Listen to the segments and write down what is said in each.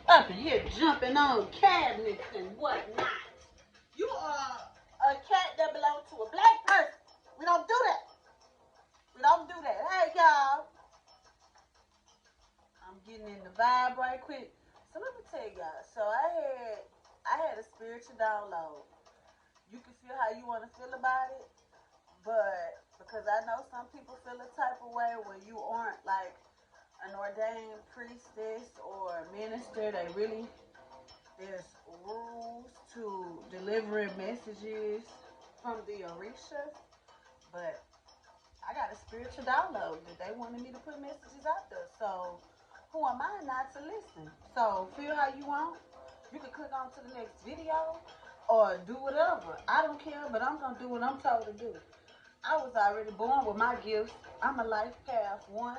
up in here jumping on cabinets and whatnot. You are a cat that belongs to a black person. We don't do that. We don't do that. Hey, y'all. I'm getting in the vibe right quick. So let me tell y'all. So I had a spiritual download. You can feel how you want to feel about it, but because I know some people feel a type of way when you aren't like an ordained priestess or minister, there's rules to delivering messages from the Orisha, but I got a spiritual download that they wanted me to put messages out there. So who am I not to listen? So feel how you want. You can click on to the next video or do whatever. I don't care, but I'm going to do what I'm told to do. I was already born with my gifts. I'm a life path one.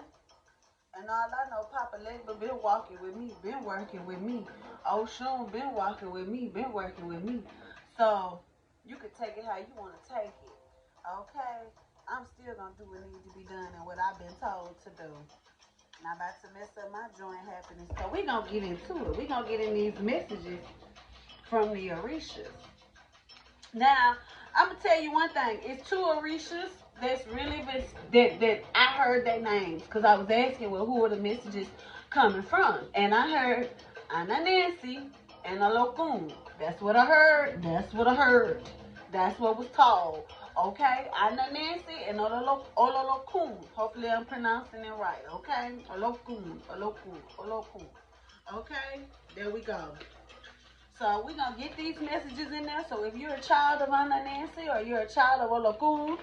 And all I know, Papa Legba been walking with me, been working with me. Oshun been walking with me, been working with me. So you can take it how you want to take it. Okay? I'm still going to do what needs to be done and what I've been told to do. Not about to mess up my joint happiness. So we're going to get into it. We're going to get in these messages from the Orishas. Now, I'm going to tell you one thing. It's two Orishas that's really been, that I heard their names. Because I was asking, well, who are the messages coming from? And I heard Anna Nancy and Alokun. That's what I heard. That's what I heard. That's what was told. Okay? Anna Nancy and Ololokun. Hopefully I'm pronouncing it right. Okay? Olokun. Olokun. Olokun. Okay? There we go. So we're going to get these messages in there. So if you're a child of Anna Nancy or you're a child of Olokun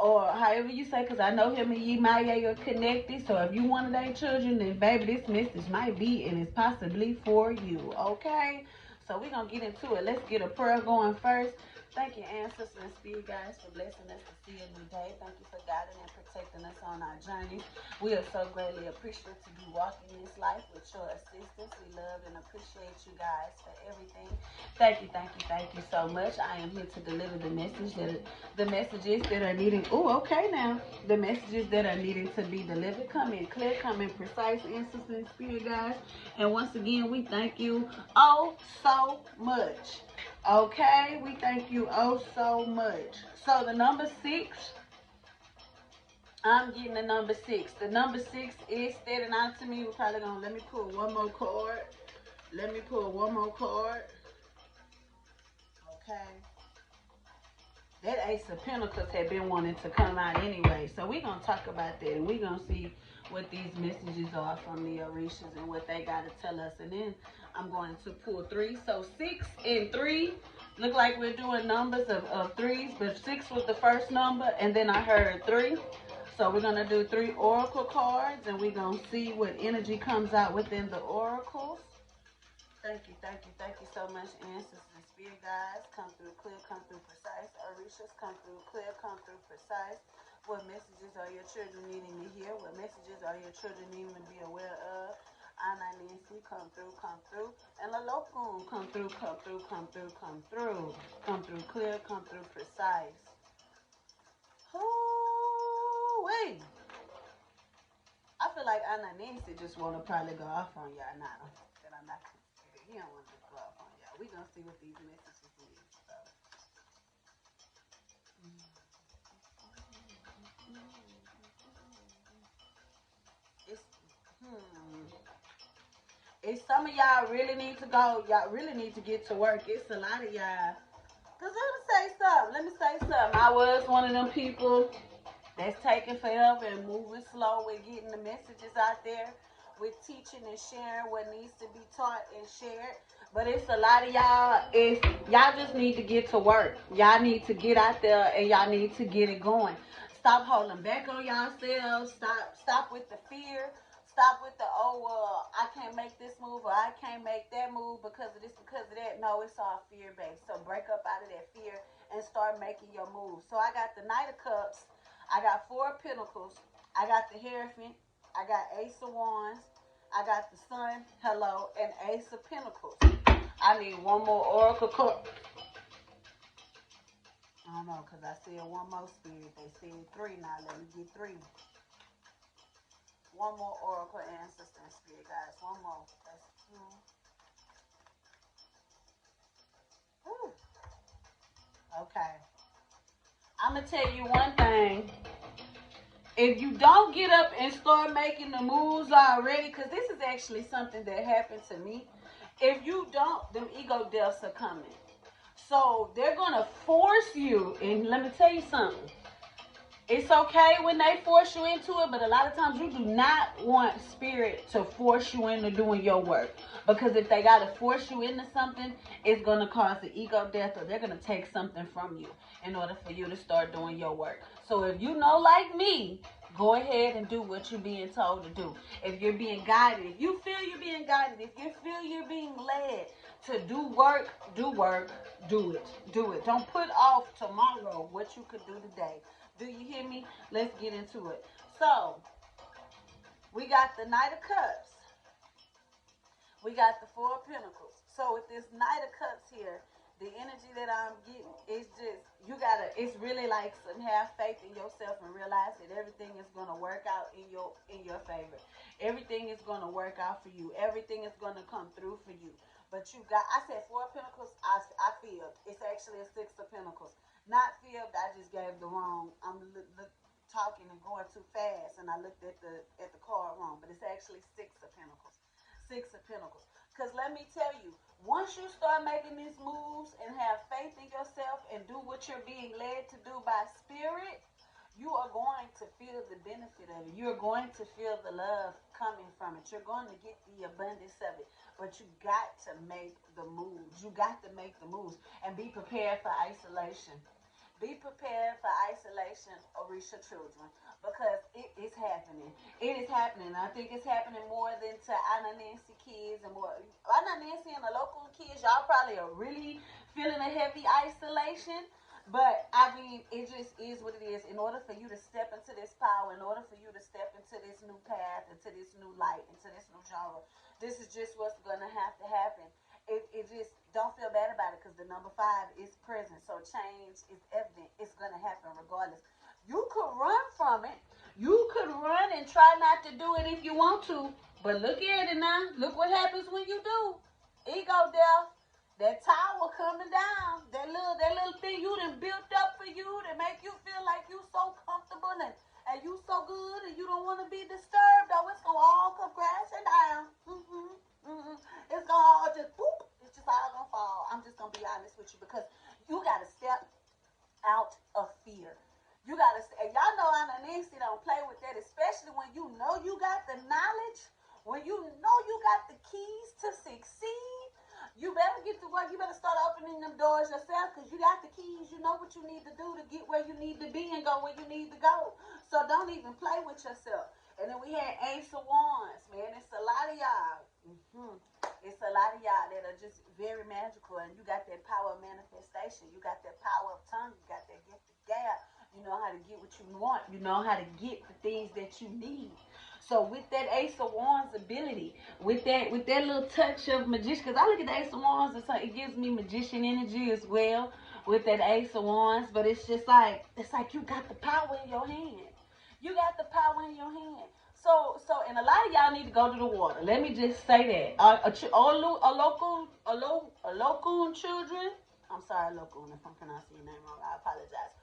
or however you say, because I know him and Yemaya are connected. So if you one of their children, then baby, this message might be and it's possibly for you. Okay? So we're going to get into it. Let's get a prayer going first. Thank you, ancestors and spirit guides, for blessing us to see a new day. Thank you for guiding and protecting us on our journey. We are so greatly appreciative to be walking this life with your assistance. We love and appreciate you guys for everything. Thank you, thank you, thank you so much. I am here to deliver the messages that are needing. Oh, okay now. The messages that are needing to be delivered. Come in clear, come in precise, ancestors and spirit guides. And once again, we thank you oh so much. Okay, we thank you oh so much. So the number 6, I'm getting the number 6. The number 6 is standing out to me. We're probably gonna let me pull one more card. Let me pull one more card. Okay. That Ace of Pentacles had been wanting to come out anyway. So we're gonna talk about that and we're gonna see what these messages are from the Orishas and what they gotta tell us. And then I'm going to pull 3. So 6 and 3 look like we're doing numbers of 3s, but 6 was the first number, and then I heard 3. So we're gonna do 3 oracle cards, and we're gonna see what energy comes out within the oracles. Thank you, thank you, thank you so much, ancestors and spirit guides. Come through clear, come through precise. Orishas, come through clear, come through precise. What messages are your children needing to hear? What messages are your children needing to be aware of? Anna Nancy, come through, come through. And Lalokun, come through, come through, come through, come through. Come through clear, come through precise. Ooh-wee. I feel like Anna Nancy just want to probably go off on y'all now. That I'm not considered. He don't want to go off on y'all. We're going to see what these messages is. So. It's some of y'all really need to go. Y'all really need to get to work. It's a lot of y'all. Because let me say something. I was one of them people that's taking forever and moving slow with getting the messages out there, with teaching and sharing what needs to be taught and shared. But it's a lot of y'all. Y'all just need to get to work. Y'all need to get out there and y'all need to get it going. Stop holding back on yourselves. Stop with the fear. Stop with the, I can't make this move or I can't make that move because of this, because of that. No, it's all fear-based. So break up out of that fear and start making your moves. So I got the Knight of Cups. I got 4 of Pentacles. I got the Hierophant. I got Ace of Wands. I got the Sun, hello, and Ace of Pentacles. I need one more Oracle card. I don't know, because I said one more spirit. They said 3. Now let me get 3. One more Oracle, ancestor, and spirit guides. One more. That's 2, Okay. I'm going to tell you one thing. If you don't get up and start making the moves already, because this is actually something that happened to me. If you don't, them ego deaths are coming. So they're going to force you. And let me tell you something. It's okay when they force you into it, but a lot of times you do not want spirit to force you into doing your work. Because if they got to force you into something, it's going to cause an ego death, or they're going to take something from you in order for you to start doing your work. So if you know, like me, go ahead and do what you're being told to do. If you're being guided, if you feel you're being guided, if you feel you're being led to do work, do it. Do it. Don't put off tomorrow what you could do today. Do you hear me? Let's get into it. So, we got the Knight of Cups. We got the Four of Pentacles. So, with this Knight of Cups here, the energy that I'm getting is just, it's really like have faith in yourself and realize that everything is going to work out in your favor. Everything is going to work out for you. Everything is going to come through for you. But I said Four of Pentacles, I feel. It's actually a Six of Pentacles. Not filled, I just gave the wrong. I'm talking and going too fast, and I looked at the card wrong. But it's actually Six of Pentacles. Six of Pentacles. Because let me tell you, once you start making these moves and have faith in yourself and do what you're being led to do by spirit, you are going to feel the benefit of it. You're going to feel the love coming from it. You're going to get the abundance of it. But you got to make the moves. You got to make the moves and be prepared for isolation. Be prepared for isolation, Orisha children, because it is happening. It is happening. I think it's happening more than to Anna Nancy kids and more. Anna Nancy and the local kids, y'all probably are really feeling a heavy isolation. But, I mean, it just is what it is. In order for you to step into this power, in order for you to step into this new path, into this new light, into this new genre, this is just what's going to happen. It just, don't feel bad about it, because the number 5 is present. So change is evident. It's going to happen regardless. You could run from it. You could run and try not to do it if you want to. But look at it now. Look what happens when you do. Ego death. That tower coming down. That little thing you done built up for you to make you feel like you so comfortable and you so good and you don't want to be disturbed. Oh, it's going to all come crashing down. It's going to all just, boop. It's just all going to fall. I'm just going to be honest with you, because you got to step out of fear. You got to, and y'all know Anna Nancy don't play with that, especially when you know you got the knowledge, when you know you got the keys to succeed. You better get to work. You better start opening them doors yourself, because you got the keys. You know what you need to do to get where you need to be and go where you need to go. So don't even play with yourself. And then we had Ace of Wands, man. It's a lot of y'all. It's a lot of y'all that are just very magical, and you got that power of manifestation. You got that power of tongue. You got that gift of gab. You know how to get what you want. You know how to get the things that you need. So with that Ace of Wands ability, with that little touch of magician, because I look at the Ace of Wands, it gives me magician energy as well with that Ace of Wands. But it's just like, you got the power in your hand. You got the power in your hand. So, and a lot of y'all need to go to the water. Let me just say that. Local children. I'm sorry, local, if I'm pronouncing your name wrong. I apologize.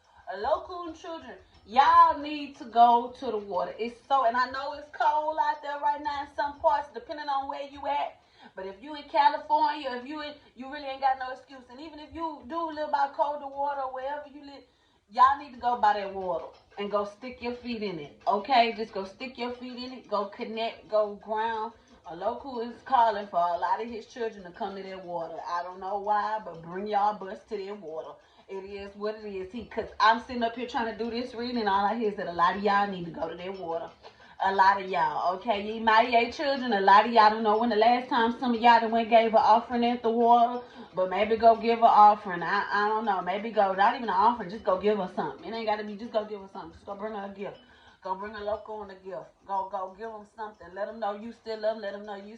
Local children, y'all need to go to the water. It's so, and I know it's cold out there right now in some parts, depending on where you at. But if you in California, if you really ain't got no excuse. And even if you do live by colder water or wherever you live, y'all need to go by that water and go stick your feet in it. Okay, just go stick your feet in it. Go connect. Go ground. A local is calling for a lot of his children to come to that water. I don't know why, but bring y'all bus to that water. It is what it is. Because I'm sitting up here trying to do this reading, and all I hear is that a lot of y'all need to go to that water. A lot of y'all, okay? You MIA children, a lot of y'all don't know when the last time some of y'all went gave an offering at the water, but maybe go give an offering. I don't know. Maybe go, not even an offering, just go give her something. It ain't got to be, just go give her something. Just go bring her a gift. Go bring a local and a gift. Go give them something. Let them know you still love them. Let them know you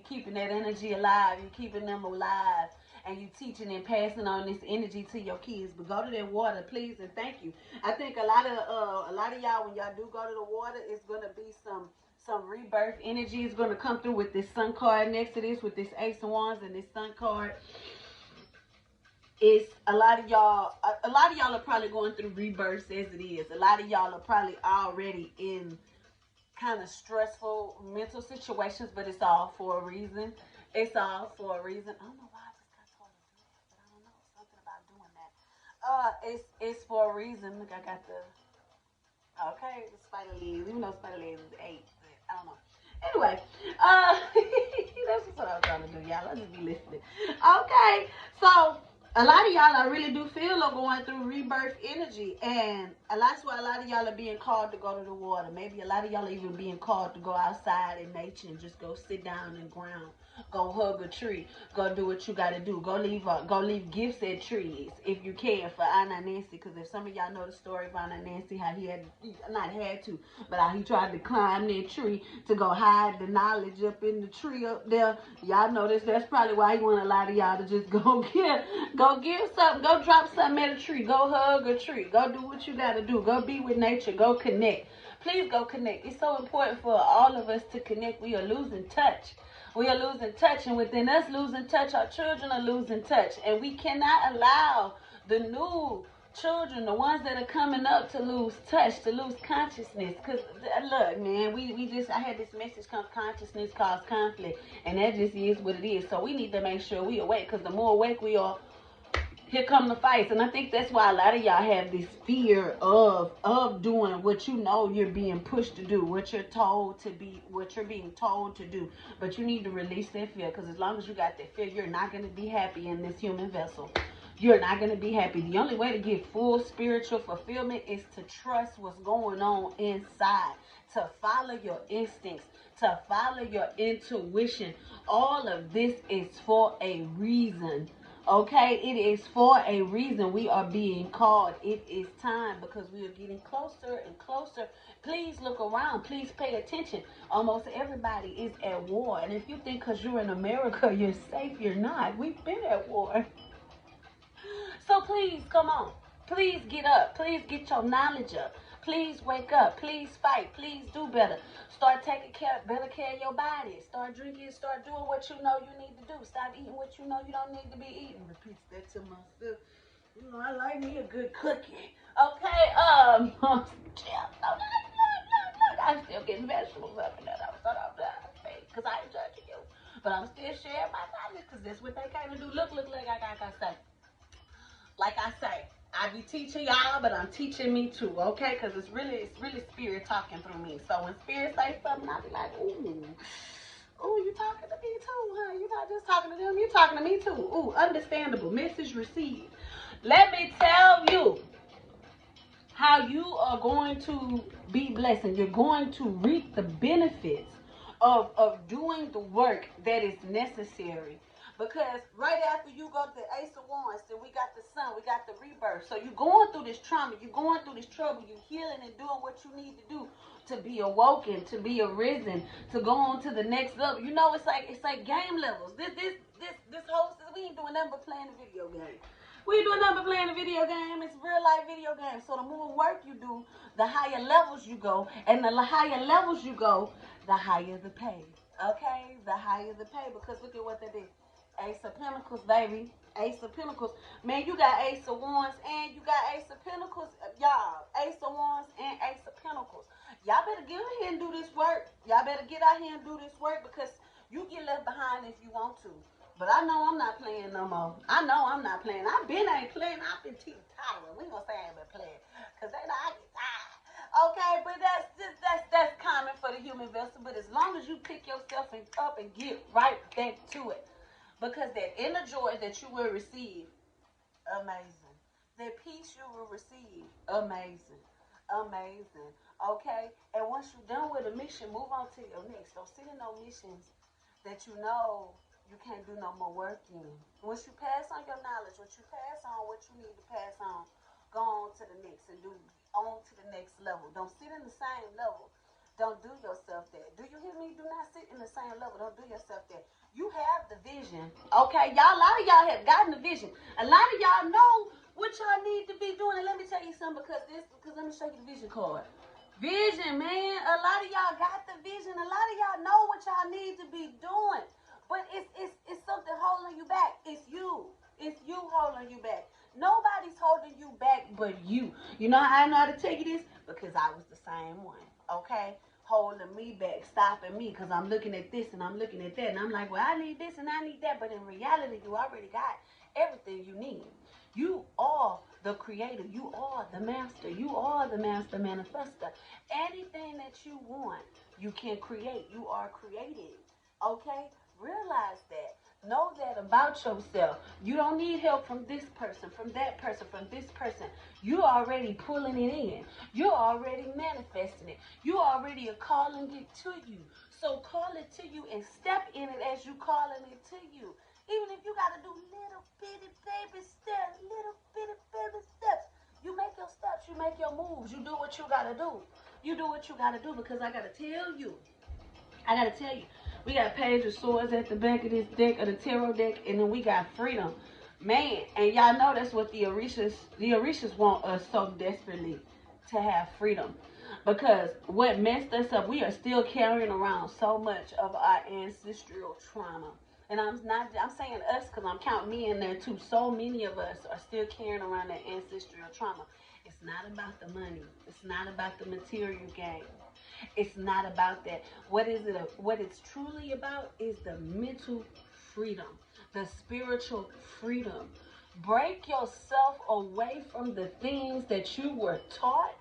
keeping that energy alive. You keeping them alive. And you teaching and passing on this energy to your kids. But go to that water, please, and thank you. I think a lot of y'all, when y'all do go to the water, it's gonna be some rebirth energy is gonna come through with this sun card next to this, with this Ace of Wands and this sun card. It's a lot of y'all. A lot of y'all are probably going through rebirths as it is. A lot of y'all are probably already in kind of stressful mental situations, but it's all for a reason. It's all for a reason. I don't know why I just got told to do that, but I don't know something about doing that. It's for a reason. Look, I got the okay, the spider legs. Even though spider legs is 8, but I don't know. Anyway, that's just what I was trying to do, y'all. Let's just be listening. Okay, so a lot of y'all, I really do feel are going through rebirth energy, and that's why a lot of y'all are being called to go to the water. Maybe a lot of y'all are even being called to go outside in nature and just go sit down in the ground, go hug a tree, go do what you got to do, go leave gifts at trees if you can for Aunt Nancy. Because if some of y'all know the story of Aunt Nancy, how he but how he tried to climb that tree to go hide the knowledge up in the tree up there. Y'all know this. That's probably why he want a lot of y'all to just go give something, go drop something at a tree, go hug a tree, go do what you got to do, go be with nature, go connect. Please go connect. It's so important for all of us to connect. We are losing touch. We are losing touch, and within us losing touch, our children are losing touch, and we cannot allow the new children, the ones that are coming up, to lose touch, to lose consciousness. Because look, man, I had this message come, consciousness cause conflict, and that just is what it is. So we need to make sure we awake, because the more awake we are, here come the fights. And I think that's why a lot of y'all have this fear of doing what you know you're being pushed to do, what you're being told to do. But you need to release that fear, because as long as you got that fear, you're not going to be happy in this human vessel. You're not going to be happy. The only way to get full spiritual fulfillment is to trust what's going on inside, to follow your instincts, to follow your intuition. All of this is for a reason. Okay, it is for a reason. We are being called. It is time, because we are getting closer and closer. Please look around. Please pay attention. Almost everybody is at war. And if you think because you're in America, you're safe, you're not. We've been at war. So please, come on. Please get up. Please get your knowledge up. Please wake up. Please fight. Please do better. Start taking better care of your body. Start drinking. Start doing what you know you need to do. Stop eating what you know you don't need to be eating. Repeat that to myself. You know, I like me a good cookie. Okay, I'm still getting vegetables up in that. Because I ain't judging you. But I'm still sharing my knowledge, because that's what they kind of do. Look like I say. Like I say, I be teaching y'all, but I'm teaching me too, okay? Because it's really spirit talking through me. So when spirit say something, I be like, ooh, you talking to me too, huh? You're not just talking to them, you're talking to me too. Ooh, understandable. Message received. Let me tell you how you are going to be blessed, and you're going to reap the benefits of doing the work that is necessary. Because right after you go to the Ace of Wands, then we got the Sun, we got the rebirth. So you're going through this trauma, you're going through this trouble, you're healing and doing what you need to do to be awoken, to be arisen, to go on to the next level. You know, it's like game levels. This whole, we ain't doing nothing but playing a video game. We ain't doing nothing but playing a video game. It's real life video game. So the more work you do, the higher levels you go, and the higher levels you go, the higher the pay. Okay, the higher the pay. Because look at what they did. Ace of Pentacles, baby. Ace of Pentacles. Man, you got Ace of Wands and you got Ace of Pentacles. Y'all, Ace of Wands and Ace of Pentacles. Y'all better get out here and do this work. Y'all better get out here and do this work, because you get left behind if you want to. But I know I'm not playing no more. I know I'm not playing. Ain't playing. I've been teetotally. We gonna say I ain't been playing, because they know I get tired. Okay, but that's common for the human vessel. But as long as you pick yourself up and get right back to it. Because that inner joy that you will receive, amazing. That peace you will receive, amazing. Amazing. Okay? And once you're done with a mission, move on to your next. Don't sit in no missions that you know you can't do no more work in. Once you pass on your knowledge, once you pass on what you need to pass on, go on to the next and do on to the next level. Don't sit in the same level. Don't do yourself that. Do you hear me? Do not sit in the same level. Don't do yourself that. You have the vision. Okay, y'all, a lot of y'all have gotten the vision. A lot of y'all know what y'all need to be doing. And let me tell you something, because let me show you the vision card. Vision, man. A lot of y'all got the vision. A lot of y'all know what y'all need to be doing. But it's something holding you back. It's you. It's you holding you back. but you. You know how I know how to tell you this? Because I was the same one, okay? Holding me back, stopping me, because I'm looking at this and I'm looking at that. And I'm like, well, I need this and I need that. But in reality, you already got everything you need. You are the creator. You are the master. You are the master manifester. Anything that you want, you can create. You are creating, okay? Realize that. Know that about yourself. You don't need help from this person, from that person, from this person. You're already pulling it in. You're already manifesting it. You already are calling it to you. So call it to you and step in it as you calling it to you. Even if you got to do little bitty baby steps, little bitty baby steps. You make your steps. You make your moves. You do what you got to do. You do what you got to do, because I got to tell you. We got Page of Swords at the back of this deck, of the tarot deck, and then we got freedom. Man, and y'all know that's what the Orishas want us so desperately, to have freedom. Because what messed us up, we are still carrying around so much of our ancestral trauma. And I'm saying us because I'm counting me in there too. So many of us are still carrying around that ancestral trauma. It's not about the money. It's not about the material gain. It's not about that. What it's truly about is the mental freedom, the spiritual freedom. Break yourself away from the things that you were taught.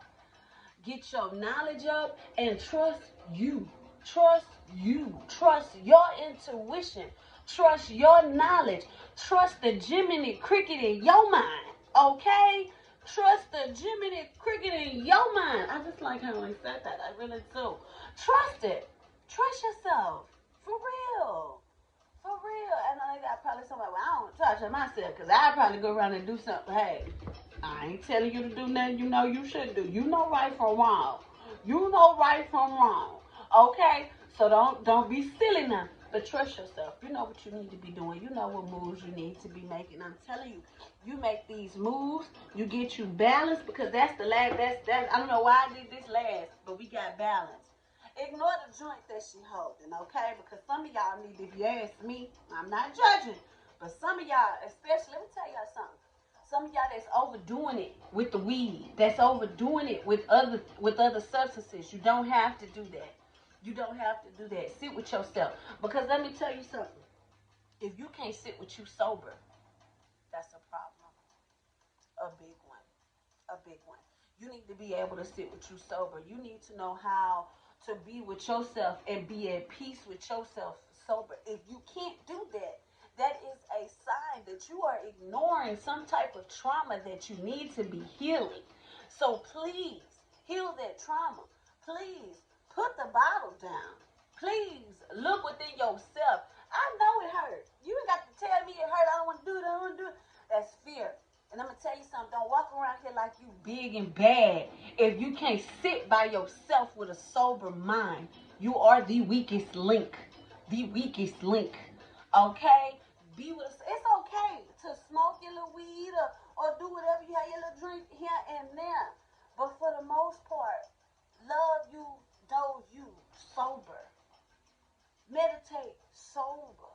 Get your knowledge up and trust you. Trust you. Trust your intuition. Trust your knowledge. Trust the Jiminy Cricket in your mind. Okay? Trust the Jiminy Cricket in your mind. I just like how I said that. I really do. Trust it. Trust yourself. For real. For real. And I got probably somebody, well, I don't trust myself, because I'd probably go around and do something. Hey, I ain't telling you to do nothing you know you shouldn't do. You know right from wrong. You know right from wrong. Okay? So don't be silly now. But trust yourself. You know what you need to be doing. You know what moves you need to be making. I'm telling you, you make these moves, you get you balanced, because that's the last. That's I don't know why I did this last, but we got balance. Ignore the joint that she holding, okay? Because some of y'all need, if you ask me, I'm not judging, but some of y'all, especially, let me tell y'all something. Some of y'all that's overdoing it with the weed, that's overdoing it with other substances. You don't have to do that. You don't have to do that. Sit with yourself. Because let me tell you something. If you can't sit with you sober, that's a problem. A big one. A big one. You need to be able to sit with you sober. You need to know how to be with yourself and be at peace with yourself sober. If you can't do that, that is a sign that you are ignoring some type of trauma that you need to be healing. So please, heal that trauma. Please, put the bottle down. Please, look within yourself. I know it hurt. You ain't got to tell me it hurt. I don't want to do it. I don't want to do it. That's fear. And I'm going to tell you something. Don't walk around here like you big and bad. If you can't sit by yourself with a sober mind, you are the weakest link. The weakest link. Okay? Be with us. It's okay to smoke your little weed or do whatever you have, your little drink here and there. But for the most part, love you, know you, sober. Meditate sober.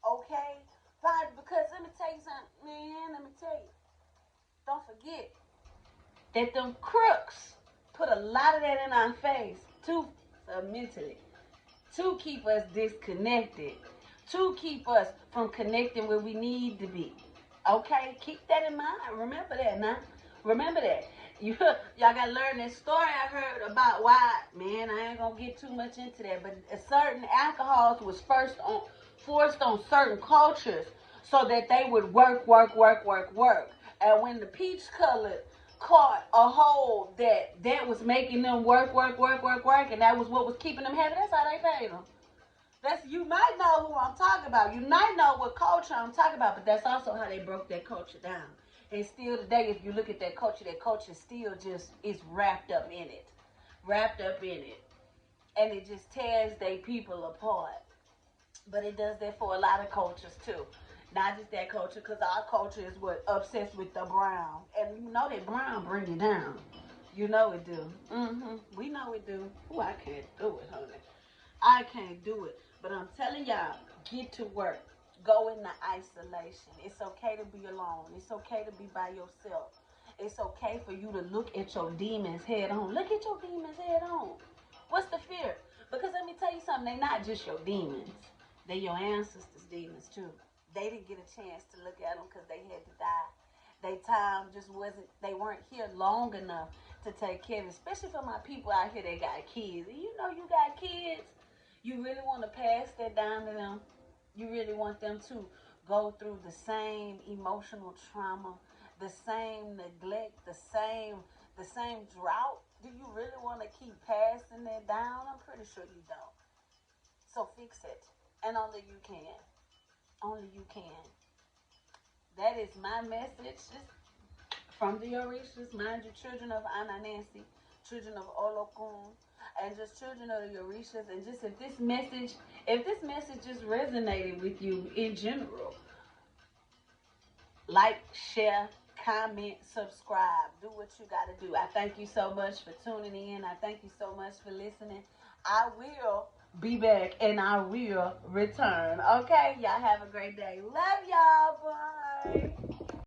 Okay? Fine, because let me tell you something, man, let me tell you. Don't forget that them crooks put a lot of that in our face, too, mentally, to keep us disconnected, to keep us from connecting where we need to be. Okay? Keep that in mind. Remember that now. Remember that. Y'all got to learn that story I heard about why, man, I ain't going to get too much into that, but certain alcohols was forced on certain cultures so that they would work. And when the peach color caught a hold that was making them work, and that was what was keeping them happy, that's how they paid them. You might know who I'm talking about. You might know what culture I'm talking about, but that's also how they broke that culture down. And still today, if you look at that culture still just is wrapped up in it. And it just tears their people apart. But it does that for a lot of cultures too. Not just that culture, because our culture is what obsessed with the brown. And you know that brown bring you down. You know it do. We know it do. Oh, I can't do it, honey. I can't do it. But I'm telling y'all, get to work. Go into isolation. It's okay to be alone. It's okay to be by yourself. It's okay for you to look at your demons head on. Look at your demons head on. What's the fear? Because let me tell you something, they're not just your demons. They're your ancestors' demons too. They didn't get a chance to look at them because they had to die. Their time just wasn't, they weren't here long enough to take care of it. Especially for my people out here that got kids. And you know you got kids. You really want to pass that down to them. You really want them to go through the same emotional trauma, the same neglect, the same drought. Do you really want to keep passing that down? I'm pretty sure you don't. So fix it. And only you can. Only you can. That is my message from the Orishas. Mind you, children of Anansi, children of Olokun, and just children of the Orishas. And just if this message just resonated with you in general, like, share, comment, subscribe. Do what you got to do. I thank you so much for tuning in. I thank you so much for listening. I will be back and I will return. Okay? Y'all have a great day. Love y'all. Bye.